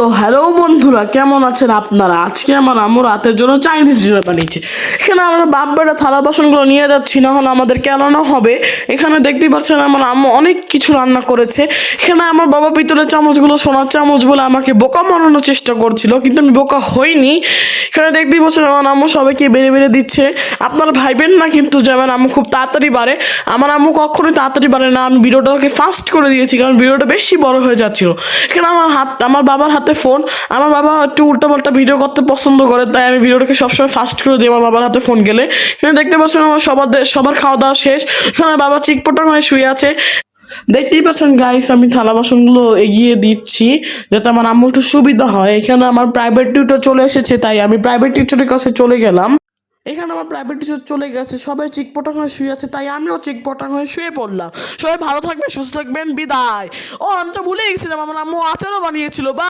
তো হ্যালো বন্ধুরা, কেমন আছেন আপনারা? আজকে আমার আম্মু রাতের জন্য চাইনিজ ডিনার বানিয়েছে। এখানে আমরা বাপ্পাটা থালা বাসনগুলো নিয়ে যাচ্ছি, না হলে আমাদের কেন না হবে। এখানে দেখতেই পাচ্ছেন আমার আম্মু অনেক কিছু রান্না করেছে। এখানে আমার বাবা পিতলের চামচগুলো সোনার চামচ বলে আমাকে বোকা মারানোর চেষ্টা করছিল, কিন্তু আমি বোকা হইনি। এখানে দেখতেই পাচ্ছেন আমার আম্মু সবাইকে বেড়ে বেড়ে দিচ্ছে। আপনারা ভাইবেন না কিন্তু যে আমার আম্মু খুব তাড়াতাড়ি বাড়ে। আমার আম্মু কখনোই তাড়াতাড়ি বাড়ে না। আমি ভিডিওটাকে ফাস্ট করে দিয়েছি কারণ ভিডিওটা বেশি বড় হয়ে যাচ্ছিল। এখানে আমার বাবার হাতে ফোন। আমার বাবা একটু উল্টোপাল্টা ভিডিও করতে পছন্দ করে, তাই আমি ভিডিওটাকে সবসময় ফাস্ট করে দিই আমার বাবার হাতে ফোন গেলে। এখানে দেখতে পাচ্ছেন আমার সবার খাওয়া দাওয়া শেষ। এখানে বাবা চিকপটাং হয়ে শুয়ে আছে। দেখতেই পাচ্ছেন গাইস, আমি থালা বাসনগুলো এগিয়ে দিচ্ছি যাতে আমার আম্মু একটু সুবিধা হয়। এখানে আমার প্রাইভেট টিউটর চলে এসেছে, তাই আমি প্রাইভেট টিচারের কাছে চলে গেলাম। এখানে আমার প্রাইভেট টিচার চলে গেছে, সবাই চিকপটাং হয়ে শুয়ে আছে, তাই আমিও চিকপটাং হয়ে শুয়ে পড়লাম। সবাই ভালো থাকবেন, সুস্থ থাকবেন, বিদায়। ও, আমি তো ভুলে গেছিলাম আমার আম্মু আচারও বানিয়েছিল। বা